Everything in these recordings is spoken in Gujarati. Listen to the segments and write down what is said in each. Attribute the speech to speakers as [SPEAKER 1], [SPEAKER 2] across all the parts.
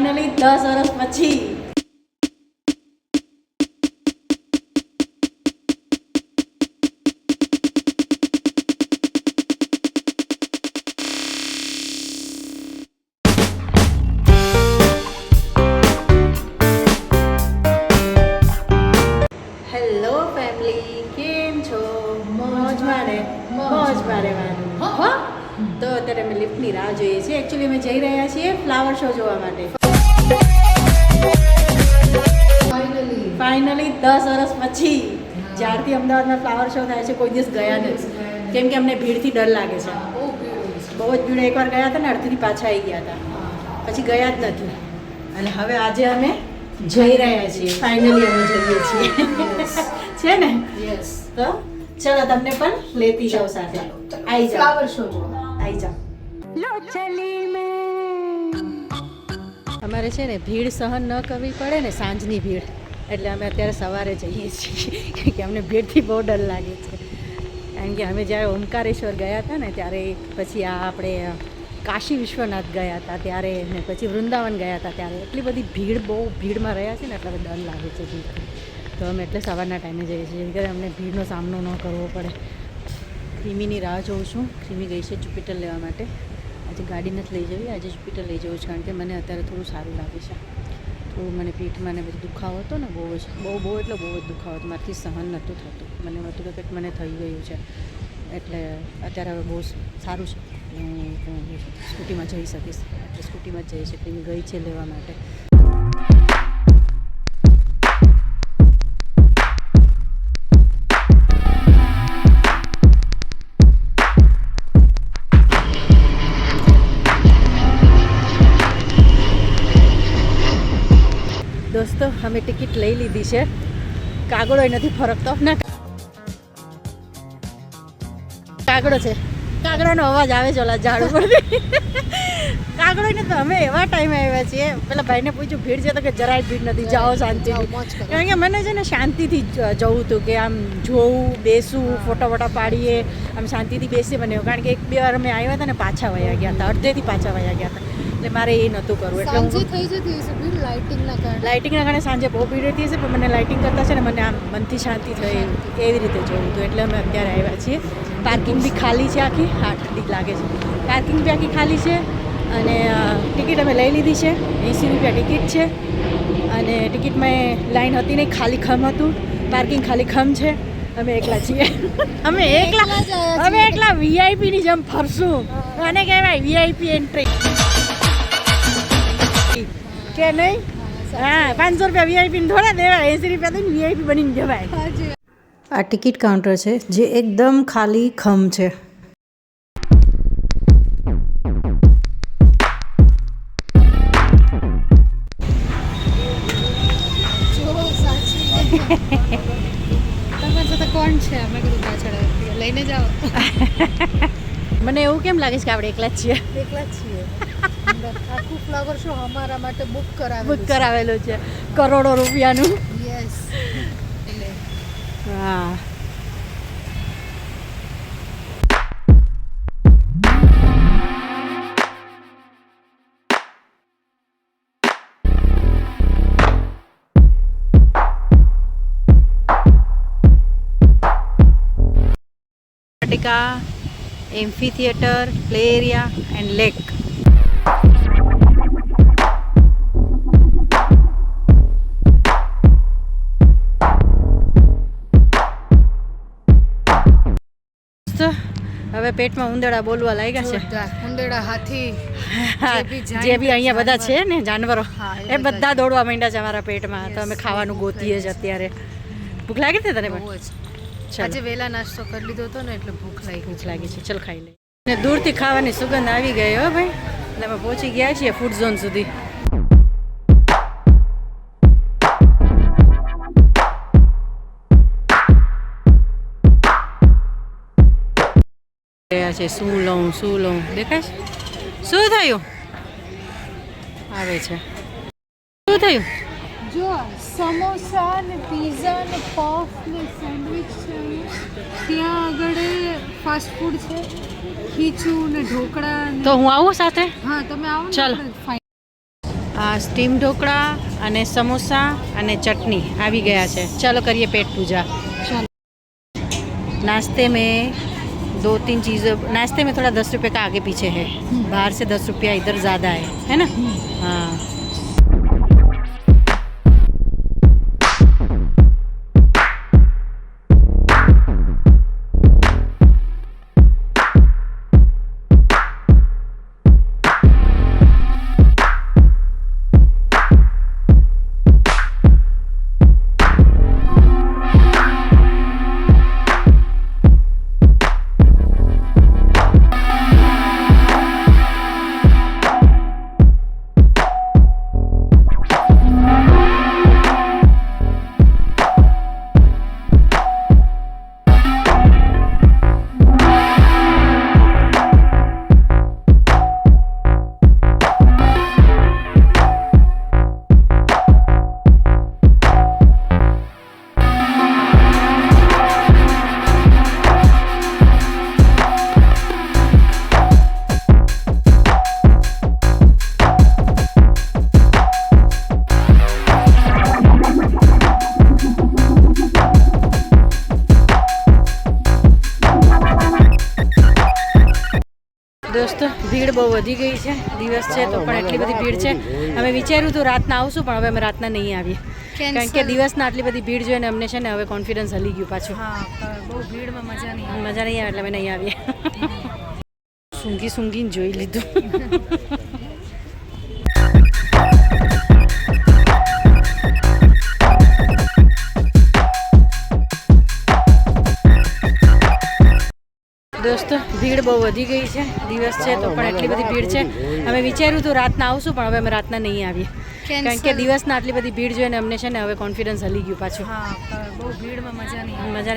[SPEAKER 1] ફાઇનલી 10 વર્ષ પછી હેલો ફેમિલી, કેમ છો? મોજમાં રહેવાનું. હો તો અત્યારે અમે લિફ્ટની રાહ જોઈએ છીએ. એકચ્યુઅલી અમે જઈ રહ્યા છીએ ફ્લાવર શો જોવા માટે. ફાઇનલી 10 વર્ષ પછી જ્યારથી અમદાવાદમાં ફ્લાવર શો થાય છે કોઈ દિવસ ગયા નથી, કેમ કે અમને ભીડથી ડર લાગે છે. બહુ જ ભીડ. એકવાર ગયા હતા ને અડધીથી પાછા આવી ગયા હતા, પછી ગયા જ નથી. અને હવે આજે અમે જઈ રહ્યા છીએ. ફાઇનલી અમે જઈએ છીએ છે ને? યસ. તો ચલો તમને પણ લેતી જાઉં સાથે. આવી જાઓ ફ્લાવર શો જોવા. આવી જાઓ. અમારે છે ને ભીડ સહન ન કરવી પડે ને, સાંજની ભીડ, એટલે અમે અત્યારે સવારે જઈએ છીએ કે અમને ભીડથી બહુ ડર લાગે છે. કારણ કે અમે જ્યારે ઓમકારેશ્વર ગયા હતા ને ત્યારે, પછી આ આપણે કાશી વિશ્વનાથ ગયા હતા ત્યારે, ને પછી વૃંદાવન ગયા હતા ત્યારે એટલી બધી ભીડ, બહુ ભીડમાં રહ્યા છે ને એટલે ડર લાગે છે ભીડથી. તો અમે એટલે સવારના ટાઈમે જઈએ છીએ જેથી કરીને અમને ભીડનો સામનો ન કરવો પડે. ક્રિમીની રાહ જોઉં છું. ક્રિમી ગઈ છે જુપિટર લેવા માટે. આજે ગાડી નથી લઈ જવી, આજે જુપિટર લઈ જવું છે કારણ કે મને અત્યારે થોડું સારું લાગે છે. થોડું મને પીઠમાં ને બધું દુખાવો હતો ને, બહુ જ દુખાવો હતો. મારાથી સહન નહોતું થતું. મને હતું કે કંઈક મને થઈ ગયું છે, એટલે અત્યારે હવે બહુ સારું છે. હું સ્કૂટીમાં જઈ શકીશ, એટલે સ્કૂટીમાં જ જઈ શકીશ. ગઈ છે લેવા માટે. દોસ્તો અમે ટિકિટ લઈ લીધી છે. કાગળો નથી ફરકતો ના, કાગડો છે. કાગડાનો અવાજ આવે છે ઓલા ઝાડ ઉપરથી. કાગડો નથી. અમે એવા ટાઈમે આવ્યા છીએ. પેલા ભાઈને પૂછ્યું ભીડ છે તો કે જરાય ભીડ નથી, જાઓ શાંતિથી. કારણ કે મને છે ને શાંતિથી જવું હતું કે આમ જોવું, બેસવું, ફોટા વોટા પાડીએ, આમ શાંતિથી બેસીએ. મને કારણ કે 1-2 વાર અમે આવ્યા હતા ને પાછા વયા ગયા હતા, અડધેથી પાછા વયા ગયા હતા, એટલે મારે એ નહોતું કરવું. એટલે હું
[SPEAKER 2] થઈ જતી હશે ભીડ લાઇટિંગના
[SPEAKER 1] કારણે સાંજે બહુ ભીડ રહેતી હશે, પણ મને લાઇટિંગ કરતા છે ને મને આમ મનથી શાંતિ થઈ એવી રીતે જોવું હતું. એટલે અમે અત્યારે આવ્યા છીએ. પાર્કિંગ બી ખાલી છે આખી. હા, ઠીક લાગે છે. પાર્કિંગ બી આખી ખાલી છે. અને ટિકિટ અમે લઈ લીધી છે. 80 રૂપિયા ટિકિટ છે. અને ટિકિટમાં લાઈન હતી નહીં, ખાલી ખમ હતું. પાર્કિંગ ખાલી ખમ છે. અમે એકલા છીએ. અમે એકલા વીઆઈપીની જેમ ફરશું. અને કહેવાય વીઆઈપી એન્ટ્રી કે નહીં? હા, 500 રૂપિયા વીઆઈપીને થોડા દેવાય, 80 રૂપિયા દઈને વીઆઈપી બનીને જવાય. આ ટિકિટ કાઉન્ટર છે જે એકદમ ખાલી ખમ છે.
[SPEAKER 2] તમારી સાથે કોણ છે? અમે કીધું પાછળ લઈને જાઓ.
[SPEAKER 1] મને એવું કેમ લાગે છે કે આપણે એકલા જ છીએ?
[SPEAKER 2] આખું ફ્લાવર શો અમારા માટે બુક
[SPEAKER 1] કરાવેલું છે કરોડો રૂપિયાનું.
[SPEAKER 2] યસ.
[SPEAKER 1] હા. Amphitheatre, play area and lake. હવે પેટમાં ઉંદરડા બોલવા લાગ્યા છે.
[SPEAKER 2] ઉંદરડા, હાથી,
[SPEAKER 1] જે બી અહીંયા બધા છે ને જાનવરો, એ બધા દોડવા માંડ્યા છે અમારા પેટમાં. તો અમે ખાવાનું ગોતીએ જ અત્યારે. ભૂખ લાગી છે તને?
[SPEAKER 2] બહુ જ. આજે વહેલા નાસ્તો કરી લીધો હતો ને એટલે ભૂખ લાગી
[SPEAKER 1] છે. ચલ ખાઈ લે. ને દૂરથી ખાવાની સુગંધ આવી ગઈ હો ભાઈ. એટલે અમે પહોંચી ગયા છીએ ફૂડ ઝોન સુધી. શું લઉં દેખાય છે? શું થયું? આવે છે. શું થયું?
[SPEAKER 2] જો સમોસા ને પીઝા ને પફ ને સેન્ડવિચ છે. ત્યાં આગળ ફાસ્ટ ફૂડ છે, ખીચું ને ઢોકળા.
[SPEAKER 1] તો હું આવું સાથે?
[SPEAKER 2] હા, તમે આવો.
[SPEAKER 1] ચાલો. આ સ્ટીમ ઢોકળા અને સમોસા અને ચટनी આવી ગયા છે. चलो करिए पेट पूजा. नाश्ते में 2-3 चीज़ें, नाश्ते में थोड़ा 10 रुपये का आगे पीछे है, बाहर से 10 रुपया इधर ज़्यादा है ना. हाँ. દોસ્તો ભીડ બહુ વધી ગઈ છે, દિવસ છે તો પણ એટલી બધી ભીડ છે. અમે વિચાર્યું હતું રાતના આવશું પણ હવે અમે રાતના નહીં આવીએ, કારણ કે દિવસના આટલી બધી ભીડ જોઈને અમને છે ને હવે કોન્ફિડન્સ હલી ગયું પાછું.
[SPEAKER 2] બહુ ભીડમાં મજા નહીં
[SPEAKER 1] આવે એટલે અમે નહીં આવીએ. સૂંઘીને જોઈ લીધું. દોસ્તો ભીડ બહુ વધી ગઈ છે, દિવસ છે તો પણ એટલી બધી ભીડ છે. અમે વિચાર્યું હતું રાતના આવશું પણ હવે અમે રાતના નહીં આવીએ, કારણ કે દિવસના આટલી બધી ભીડ જોઈને અમને છે ને હવે કોન્ફિડન્સ હલી ગયું પાછું.
[SPEAKER 2] બહુ ભીડમાં મજા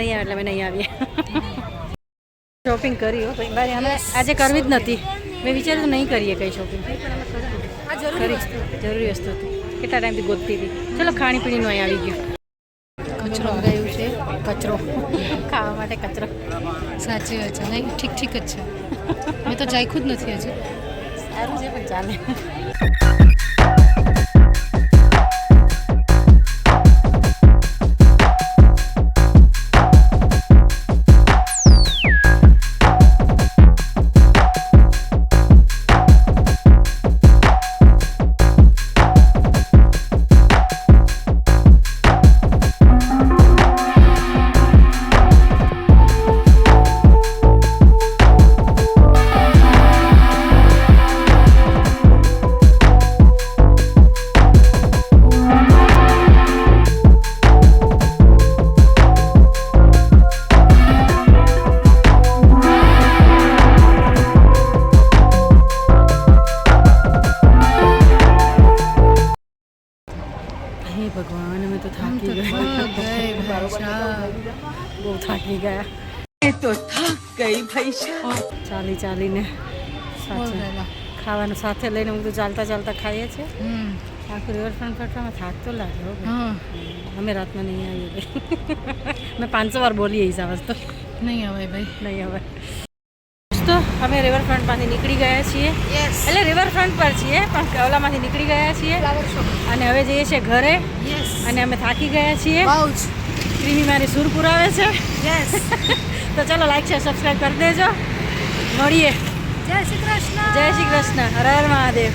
[SPEAKER 2] નહીં
[SPEAKER 1] આવે એટલે અમે નહીં આવીએ. શોપિંગ કરી હો ભાઈ, અમે આજે કરવી જ નથી. મેં વિચાર્યું તો નહીં કરીએ કંઈ શોપિંગ, જરૂરી વસ્તુ હતી. કેટલા ટાઈમથી ગોતતી હતી. ચલો ખાણીપીણીનું અહીં આવી ગયું. કચરો મંગાવ્યું છે, કચરો ખાવા માટે કચરો.
[SPEAKER 2] સાચી વાત છે, નહીં ઠીક જ છે. મેં તો ચાખ્યું જ નથી હજી.
[SPEAKER 1] સારું છે પણ ચાલે. ભગવાન અમે તો થાકી ગયા, બહુ થાકી ગયા. તો થાક ગઈ ભાઈ, ચાલીને ખાવાનું સાથે લઈને હું તો ચાલતા ખાઈએ છીએ. આખું રિવરફ્રન્ટ ફરવામાં થાક તો લાગે. અમે રાતમાં નહીં આવીએ. મેં 500 વાર બોલી એ હિસાબ તો
[SPEAKER 2] નહીં આવે ભાઈ,
[SPEAKER 1] નહીં આવે. તો અમે રિવરફ્રન્ટમાંથી નીકળી ગયા છીએ, એટલે રિવરફ્રન્ટ પર છીએ પણ ઓલામાંથી નીકળી ગયા છીએ અને હવે જઈએ છીએ ઘરે. અને અમે થાકી ગયા છીએ. ક્રીમી મારી સુર પુરાવે છે. તો ચલો લાઈક શેર સબસ્ક્રાઈબ કરી દેજો. મળીએ.
[SPEAKER 2] જય શ્રી કૃષ્ણ.
[SPEAKER 1] જય શ્રી કૃષ્ણ. હર હર મહાદેવ.